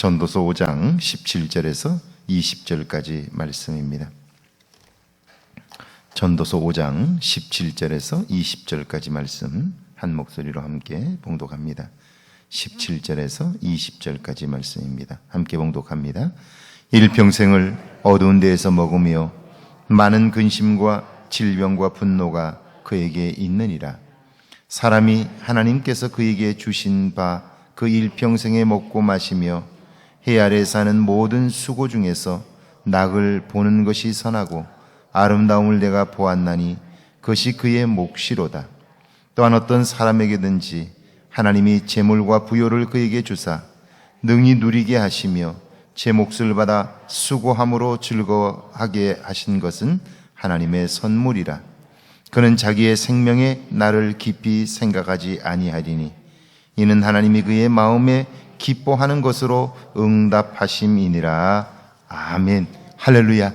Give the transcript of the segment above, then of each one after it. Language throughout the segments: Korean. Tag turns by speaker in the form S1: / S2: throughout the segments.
S1: 전도서 5장 17절에서 20절까지 말씀입니다. 전도서 5장 17절에서 20절까지 말씀 한 목소리로 함께 봉독합니다. 17절에서 20절까지 말씀입니다. 함께 봉독합니다. 일평생을 어두운 데에서 먹으며 많은 근심과 질병과 분노가 그에게 있느니라. 사람이 하나님께서 그에게 주신 바 그 일평생에 먹고 마시며 해 아래 사는 모든 수고 중에서 낙을 보는 것이 선하고 아름다움을 내가 보았나니 그것이 그의 몫이로다. 또한 어떤 사람에게든지 하나님이 재물과 부요를 그에게 주사 능히 누리게 하시며 제 몫을 받아 수고함으로 즐거워하게 하신 것은 하나님의 선물이라. 그는 자기의 생명에 나를 깊이 생각하지 아니하리니 이는 하나님이 그의 마음에 기뻐하는 것으로 응답하심이니라. 아멘. 할렐루야.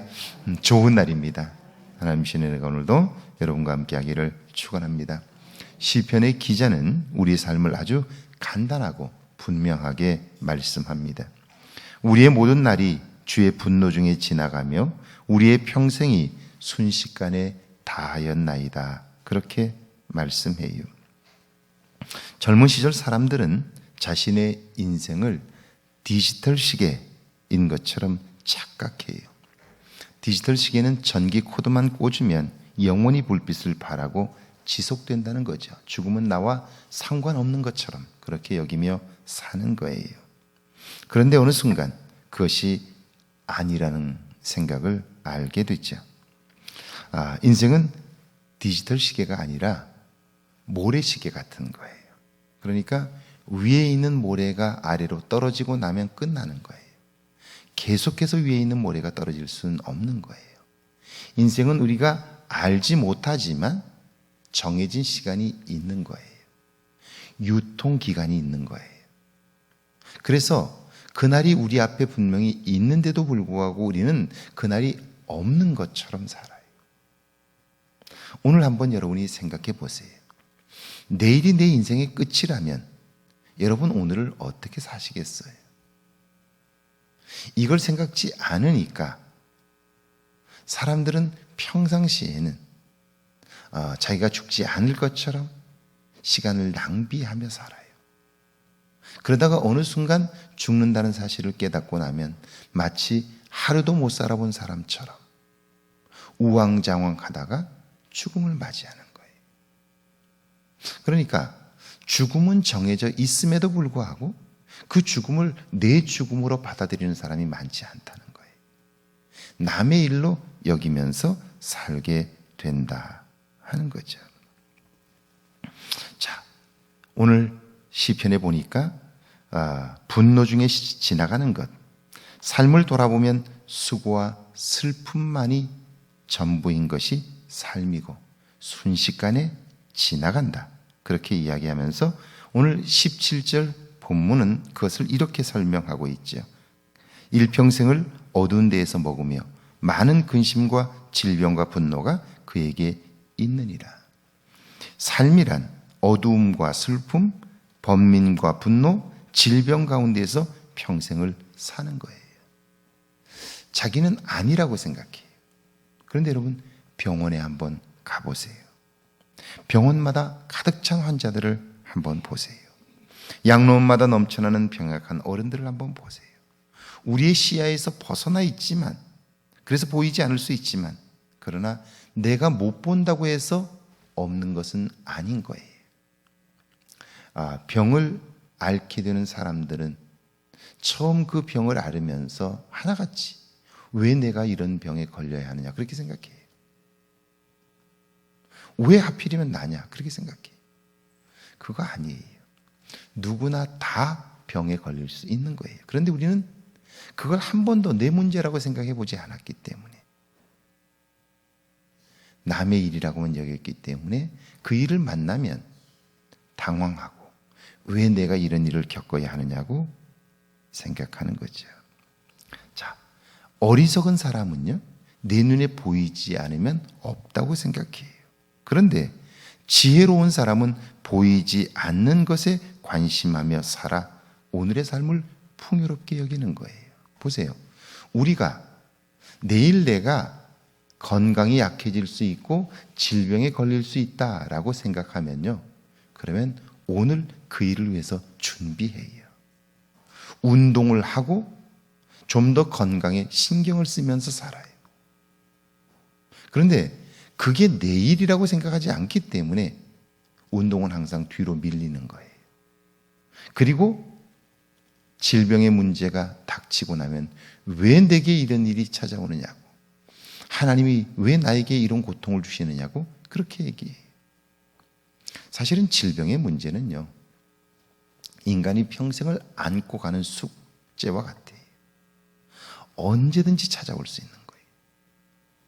S1: 좋은 날입니다. 하나님 신의 오늘도 여러분과 함께 하기를 축원합니다. 시편의 기자는 우리의 삶을 아주 간단하고 분명하게 말씀합니다. 우리의 모든 날이 주의 분노 중에 지나가며 우리의 평생이 순식간에 다하였나이다. 그렇게 말씀해요. 젊은 시절 사람들은 자신의 인생을 디지털 시계인 것처럼 착각해요. 디지털 시계는 전기 코드만 꽂으면 영원히 불빛을 발하고 지속된다는 거죠. 죽음은 나와 상관없는 것처럼 그렇게 여기며 사는 거예요. 그런데 어느 순간 그것이 아니라는 생각을 알게 됐죠. 인생은 디지털 시계가 아니라 모래시계 같은 거예요. 그러니까 위에 있는 모래가 아래로 떨어지고 나면 끝나는 거예요. 계속해서 위에 있는 모래가 떨어질 수는 없는 거예요. 인생은 우리가 알지 못하지만 정해진 시간이 있는 거예요. 유통기간이 있는 거예요. 그래서 그날이 우리 앞에 분명히 있는데도 불구하고 우리는 그날이 없는 것처럼 살아요. 오늘 한번 여러분이 생각해 보세요. 내일이 내 인생의 끝이라면 여러분 오늘을 어떻게 사시겠어요? 이걸 생각지 않으니까 사람들은 평상시에는 자기가 죽지 않을 것처럼 시간을 낭비하며 살아요. 그러다가 어느 순간 죽는다는 사실을 깨닫고 나면 마치 하루도 못 살아본 사람처럼 우왕좌왕하다가 죽음을 맞이하는 거예요. 그러니까 죽음은 정해져 있음에도 불구하고 그 죽음을 내 죽음으로 받아들이는 사람이 많지 않다는 거예요. 남의 일로 여기면서 살게 된다 하는 거죠. 자, 오늘 시편에 보니까 분노 중에 지나가는 것, 삶을 돌아보면 수고와 슬픔만이 전부인 것이 삶이고 순식간에 지나간다. 그렇게 이야기하면서 오늘 17절 본문은 그것을 이렇게 설명하고 있죠. 일평생을 어두운 데에서 먹으며 많은 근심과 질병과 분노가 그에게 있느니라. 삶이란 어두움과 슬픔, 번민과 분노, 질병 가운데에서 평생을 사는 거예요. 자기는 아니라고 생각해요. 그런데 여러분 병원에 한번 가보세요. 병원마다 가득 찬 환자들을 한번 보세요. 양로원마다 넘쳐나는 병약한 어른들을 한번 보세요. 우리의 시야에서 벗어나 있지만, 그래서 보이지 않을 수 있지만, 그러나 내가 못 본다고 해서 없는 것은 아닌 거예요. 병을 앓게 되는 사람들은 처음 그 병을 앓으면서 하나같이 왜 내가 이런 병에 걸려야 하느냐 그렇게 생각해요. 왜 하필이면 나냐 그렇게 생각해요. 그거 아니에요. 누구나 다 병에 걸릴 수 있는 거예요. 그런데 우리는 그걸 한 번도 내 문제라고 생각해 보지 않았기 때문에, 남의 일이라고만 여겼기 때문에 그 일을 만나면 당황하고 왜 내가 이런 일을 겪어야 하느냐고 생각하는 거죠. 자, 어리석은 사람은요, 내 눈에 보이지 않으면 없다고 생각해요. 그런데 지혜로운 사람은 보이지 않는 것에 관심하며 살아 오늘의 삶을 풍요롭게 여기는 거예요. 보세요. 우리가 내일 내가 건강이 약해질 수 있고 질병에 걸릴 수 있다라고 생각하면요. 그러면 오늘 그 일을 위해서 준비해요. 운동을 하고 좀 더 건강에 신경을 쓰면서 살아요. 그런데 그게 내일이라고 생각하지 않기 때문에 운동은 항상 뒤로 밀리는 거예요. 그리고 질병의 문제가 닥치고 나면 왜 내게 이런 일이 찾아오느냐고, 하나님이 왜 나에게 이런 고통을 주시느냐고 그렇게 얘기해요. 사실은 질병의 문제는요, 인간이 평생을 안고 가는 숙제와 같아요. 언제든지 찾아올 수 있는 거예요.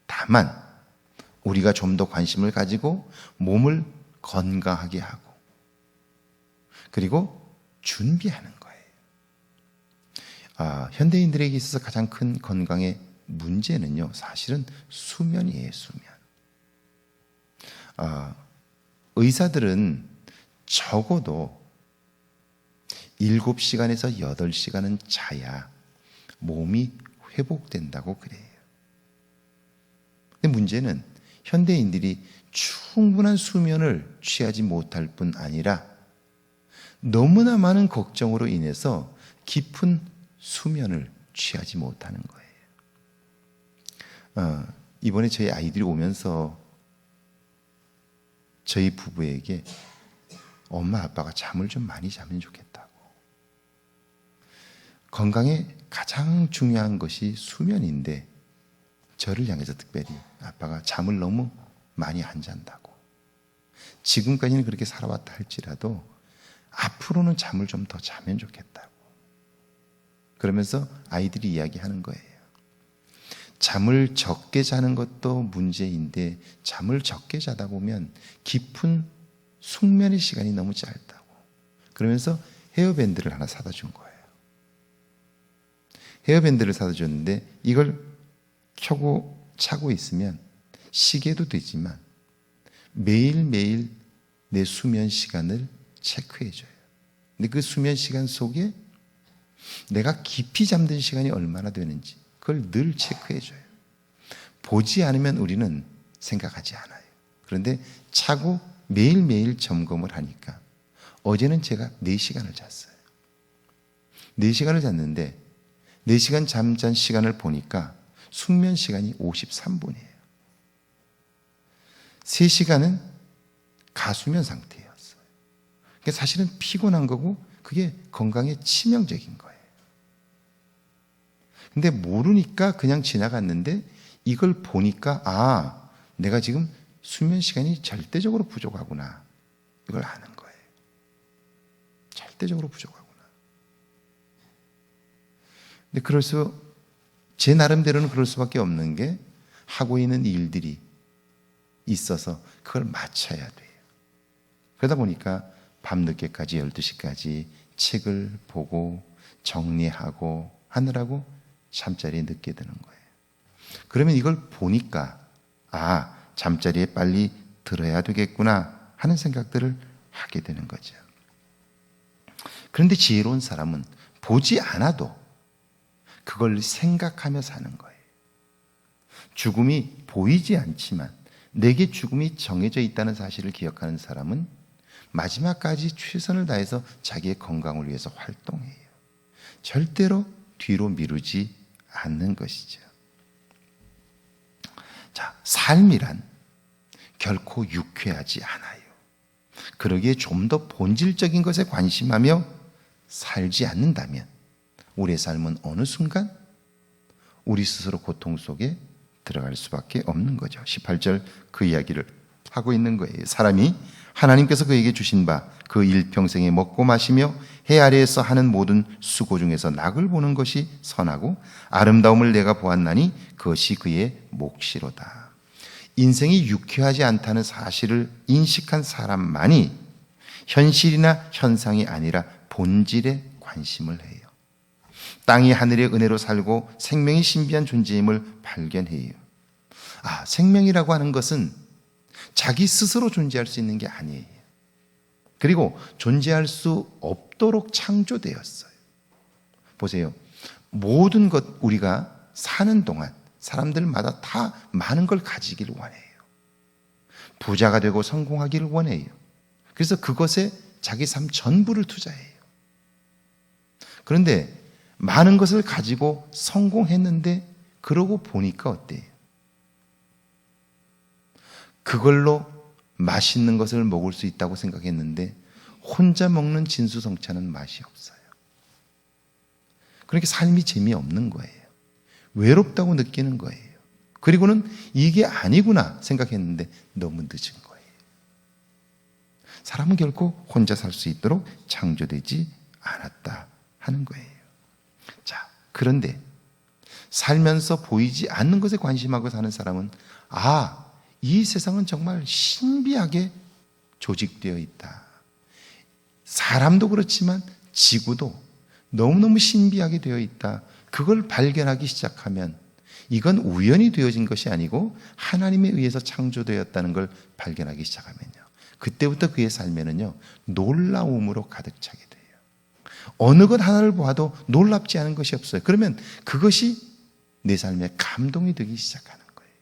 S1: 다만 우리가 좀 더 관심을 가지고 몸을 건강하게 하고 그리고 준비하는 거예요. 현대인들에게 있어서 가장 큰 건강의 문제는요, 사실은 수면이에요. 수면. 의사들은 적어도 7시간에서 8시간은 자야 몸이 회복된다고 그래요. 근데 문제는 현대인들이 충분한 수면을 취하지 못할 뿐 아니라 너무나 많은 걱정으로 인해서 깊은 수면을 취하지 못하는 거예요. 이번에 저희 아이들이 오면서 저희 부부에게 엄마 아빠가 잠을 좀 많이 자면 좋겠다고. 건강에 가장 중요한 것이 수면인데 저를 향해서 특별히 아빠가 잠을 너무 많이 안 잔다고. 지금까지는 그렇게 살아왔다 할지라도 앞으로는 잠을 좀 더 자면 좋겠다고. 그러면서 아이들이 이야기하는 거예요. 잠을 적게 자는 것도 문제인데 잠을 적게 자다 보면 깊은 숙면의 시간이 너무 짧다고. 그러면서 헤어밴드를 하나 사다 준 거예요. 헤어밴드를 사다 줬는데 이걸 켜고 차고 있으면 시계도 되지만 매일매일 내 수면 시간을 체크해줘요. 근데 그 수면 시간 속에 내가 깊이 잠든 시간이 얼마나 되는지 그걸 늘 체크해줘요. 보지 않으면 우리는 생각하지 않아요. 그런데 차고 매일매일 점검을 하니까 어제는 제가 4시간을 잤어요. 4시간을 잤는데 4시간 잠잔 시간을 보니까 숙면 시간이 53분이에요. 3시간은 가수면 상태였어요. 그러니까 사실은 피곤한 거고 그게 건강에 치명적인 거예요. 근데 모르니까 그냥 지나갔는데 이걸 보니까 내가 지금 수면 시간이 절대적으로 부족하구나. 이걸 아는 거예요. 절대적으로 부족하구나. 근데 그래서 제 나름대로는 그럴 수밖에 없는 게 하고 있는 일들이 있어서 그걸 맞춰야 돼요. 그러다 보니까 밤늦게까지 12시까지 책을 보고 정리하고 하느라고 잠자리에 늦게 드는 거예요. 그러면 이걸 보니까 잠자리에 빨리 들어야 되겠구나 하는 생각들을 하게 되는 거죠. 그런데 지혜로운 사람은 보지 않아도 그걸 생각하며 사는 거예요. 죽음이 보이지 않지만 내게 죽음이 정해져 있다는 사실을 기억하는 사람은 마지막까지 최선을 다해서 자기의 건강을 위해서 활동해요. 절대로 뒤로 미루지 않는 것이죠. 자, 삶이란 결코 유쾌하지 않아요. 그러기에 좀 더 본질적인 것에 관심하며 살지 않는다면 우리의 삶은 어느 순간 우리 스스로 고통 속에 들어갈 수밖에 없는 거죠. 18절 그 이야기를 하고 있는 거예요. 사람이 하나님께서 그에게 주신 바 그 일평생에 먹고 마시며 해 아래에서 하는 모든 수고 중에서 낙을 보는 것이 선하고 아름다움을 내가 보았나니 그것이 그의 몫이로다. 인생이 유쾌하지 않다는 사실을 인식한 사람만이 현실이나 현상이 아니라 본질에 관심을 해요. 땅이 하늘의 은혜로 살고 생명이 신비한 존재임을 발견해요. 생명이라고 하는 것은 자기 스스로 존재할 수 있는 게 보세요. 모든 것 우리가 사는 동안 사람들마다 다 많은 걸 가지기를 원해요. 부자가 되고 성공하기를 원해요. 그래서 그것에 자기 삶 전부를 투자해요. 그런데 많은 것을 가지고 성공했는데 그러고 보니까 어때요? 그걸로 맛있는 것을 먹을 수 있다고 생각했는데 혼자 먹는 진수성찬은 맛이 없어요. 그렇게 삶이 재미없는 거예요. 외롭다고 느끼는 거예요. 그리고는 이게 아니구나 생각했는데 너무 늦은 거예요. 사람은 결코 혼자 살 수 있도록 창조되지 않았다 하는 거예요. 자, 그런데 살면서 보이지 않는 것에 관심하고 사는 사람은 이 세상은 정말 신비하게 조직되어 있다. 사람도 그렇지만 지구도 너무너무 신비하게 되어 있다. 그걸 발견하기 시작하면 이건 우연히 되어진 것이 아니고 하나님에 의해서 창조되었다는 걸 발견하기 시작하면요, 그때부터 그의 삶에는요 놀라움으로 가득 차게 돼요. 어느 것 하나를 보아도 놀랍지 않은 것이 없어요. 그러면 그것이 내 삶에 감동이 되기 시작하는 거예요.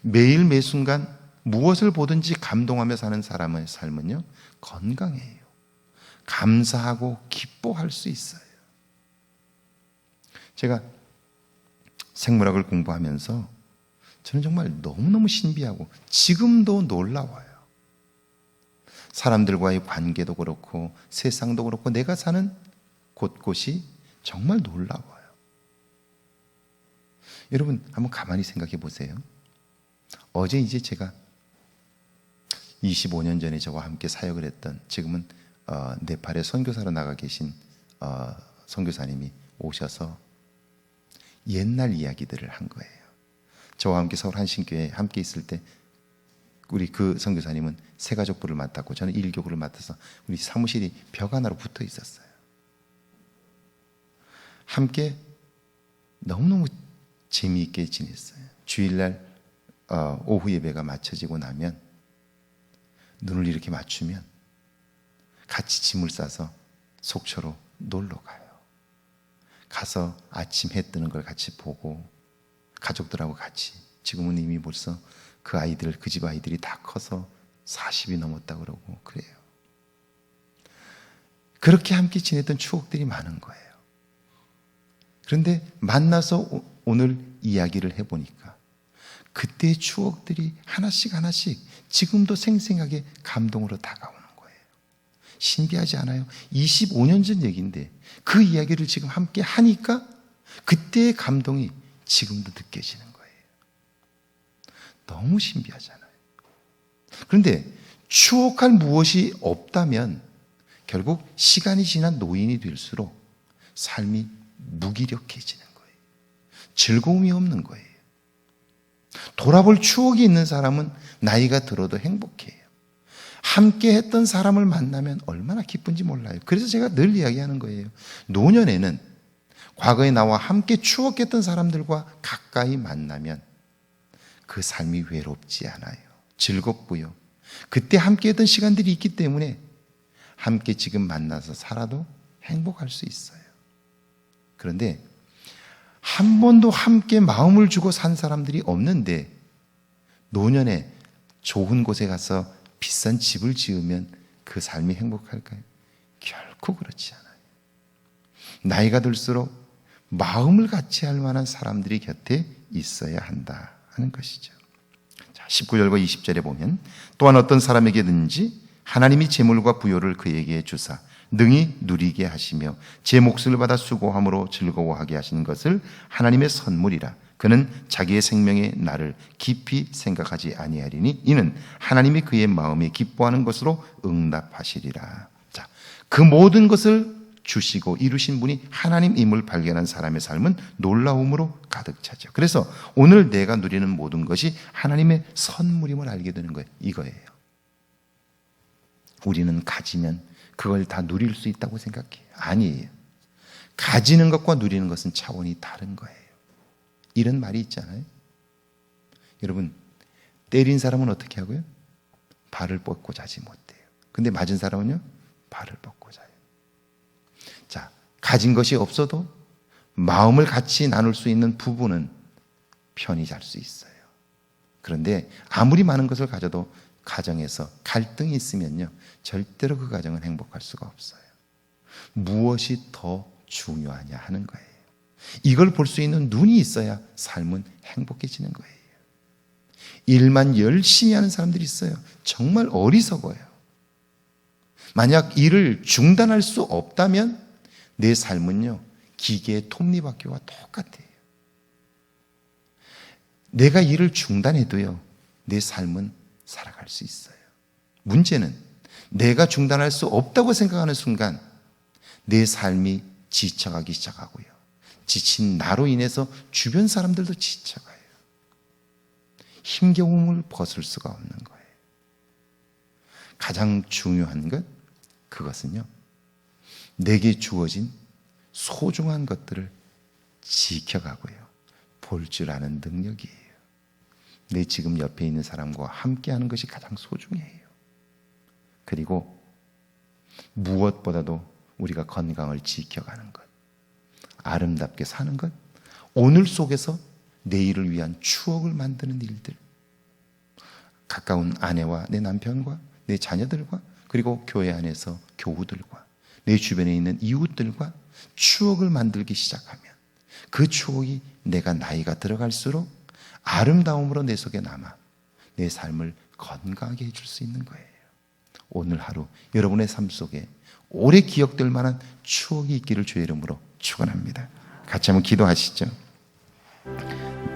S1: 매일 매 순간 무엇을 보든지 감동하며 사는 사람의 삶은요 건강해요. 감사하고 기뻐할 수 있어요. 제가 생물학을 공부하면서 저는 정말 너무너무 신비하고 지금도 놀라워요. 사람들과의 관계도 그렇고 세상도 그렇고 내가 사는 곳곳이 정말 놀라워요. 여러분 한번 가만히 생각해 보세요. 어제 이제 제가 25년 전에 저와 함께 사역을 했던, 지금은 네팔에 선교사로 나가 계신 선교사님이 오셔서 옛날 이야기들을 한 거예요. 저와 함께 서울 한신교회에 함께 있을 때 우리 그 선교사님은 세가족부를 맡았고 저는 일교구를 맡아서 우리 사무실이 벽 하나로 붙어 있었어요. 함께 너무너무 재미있게 지냈어요. 주일날 오후 예배가 마쳐지고 나면 눈을 이렇게 맞추면 같이 짐을 싸서 속초로 놀러 가요. 가서 아침 해 뜨는 걸 같이 보고 가족들하고 같이, 지금은 이미 벌써 그 아이들, 그 집 아이들이 다 커서 40이 넘었다 그러고 그래요. 그렇게 함께 지냈던 추억들이 많은 거예요. 그런데 만나서 오늘 이야기를 해보니까 그때의 추억들이 하나씩 하나씩 지금도 생생하게 감동으로 다가오는 거예요. 신기하지 않아요? 25년 전 얘기인데 그 이야기를 지금 함께 하니까 그때의 감동이 지금도 느껴지는 거예요. 너무 신비하잖아요. 그런데 추억할 무엇이 없다면 결국 시간이 지난 노인이 될수록 삶이 무기력해지는 거예요. 즐거움이 없는 거예요. 돌아볼 추억이 있는 사람은 나이가 들어도 행복해요. 함께 했던 사람을 만나면 얼마나 기쁜지 몰라요. 그래서 제가 늘 이야기하는 거예요. 노년에는 과거에 나와 함께 추억했던 사람들과 가까이 만나면 그 삶이 외롭지 않아요. 즐겁고요. 그때 함께 했던 시간들이 있기 때문에 함께 지금 만나서 살아도 행복할 수 있어요. 그런데 한 번도 함께 마음을 주고 산 사람들이 없는데 노년에 좋은 곳에 가서 비싼 집을 지으면 그 삶이 행복할까요? 결코 그렇지 않아요. 나이가 들수록 마음을 같이 할 만한 사람들이 곁에 있어야 한다 하는 것이죠. 자, 19절과 20절에 보면 또한 어떤 사람에게든지 하나님이 재물과 부요를 그에게 주사 능히 누리게 하시며 제 몫을 받아 수고함으로 즐거워하게 하시는 것을 하나님의 선물이라. 그는 자기의 생명의 날을 깊이 생각하지 아니하리니 이는 하나님이 그의 마음에 기뻐하는 것으로 응답하시리라. 자, 그 모든 것을 주시고 이루신 분이 하나님임을 발견한 사람의 삶은 놀라움으로 가득 차죠. 그래서 오늘 내가 누리는 모든 것이 하나님의 선물임을 알게 되는 거예요. 이거예요. 우리는 가지면 그걸 다 누릴 수 있다고 생각해요. 아니에요. 가지는 것과 누리는 것은 차원이 다른 거예요. 이런 말이 있잖아요. 여러분, 때린 사람은 어떻게 하고요? 발을 뻗고 자지 못해요. 근데 맞은 사람은요? 발을 뻗고 자요. 자, 가진 것이 없어도 마음을 같이 나눌 수 있는 부부는 편히 잘 수 있어요. 그런데 아무리 많은 것을 가져도 가정에서 갈등이 있으면요, 절대로 그 가정은 행복할 수가 없어요. 무엇이 더 중요하냐 하는 거예요. 이걸 볼 수 있는 눈이 있어야 삶은 행복해지는 거예요. 일만 열심히 하는 사람들이 있어요. 정말 어리석어요. 만약 일을 중단할 수 없다면 내 삶은요, 기계의 톱니바퀴와 똑같아요. 내가 일을 중단해도요, 내 삶은 살아갈 수 있어요. 문제는 내가 중단할 수 없다고 생각하는 순간 내 삶이 지쳐가기 시작하고요, 지친 나로 인해서 주변 사람들도 지쳐가요. 힘겨움을 벗을 수가 없는 거예요. 가장 중요한 것, 그것은요, 내게 주어진 소중한 것들을 지켜가고요, 볼 줄 아는 능력이에요. 내 지금 옆에 있는 사람과 함께하는 것이 가장 소중해요. 그리고 무엇보다도 우리가 건강을 지켜가는 것, 아름답게 사는 것, 오늘 속에서 내일을 위한 추억을 만드는 일들, 가까운 아내와 내 남편과 내 자녀들과, 그리고 교회 안에서 교우들과 내 주변에 있는 이웃들과 추억을 만들기 시작하면 그 추억이 내가 나이가 들어갈수록 아름다움으로 내 속에 남아 내 삶을 건강하게 해줄 수 있는 거예요. 오늘 하루 여러분의 삶 속에 오래 기억될 만한 추억이 있기를 주의 이름으로 축원합니다. 같이 한번 기도하시죠.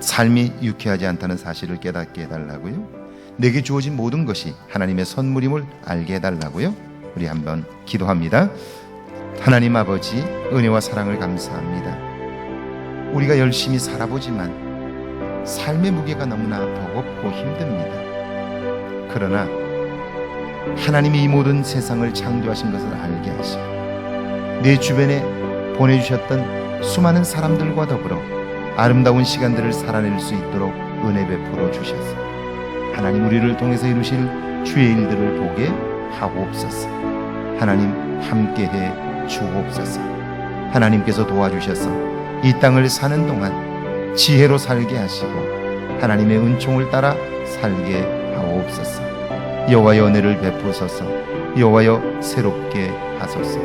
S1: 삶이 유쾌하지 않다는 사실을 깨닫게 해달라고요, 내게 주어진 모든 것이 하나님의 선물임을 알게 해달라고요, 우리 한번 기도합니다. 하나님 아버지, 은혜와 사랑을 감사합니다. 우리가 열심히 살아보지만 삶의 무게가 너무나 버겁고 힘듭니다. 그러나 하나님이 이 모든 세상을 창조하신 것을 알게 하시고 내 주변에 보내주셨던 수많은 사람들과 더불어 아름다운 시간들을 살아낼 수 있도록 은혜 베풀어 주셔서 하나님, 우리를 통해서 이루실 주의 일들을 보게 하옵소서. 하나님, 함께해 주옵소서. 하나님께서 도와주셔서 이 땅을 사는 동안 지혜로 살게 하시고 하나님의 은총을 따라 살게 하옵소서. 여호와의 은혜를 베푸소서. 여호와여, 새롭게 하소서.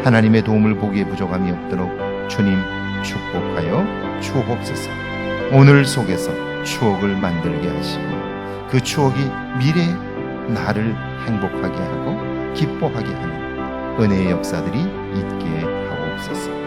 S1: 하나님의 도움을 보기에 부족함이 없도록 주님 축복하여 주옵소서. 오늘 속에서 추억을 만들게 하시고 그 추억이 미래의 나를 행복하게 하고 기뻐하게 하는 은혜의 역사들이 있게 하옵소서.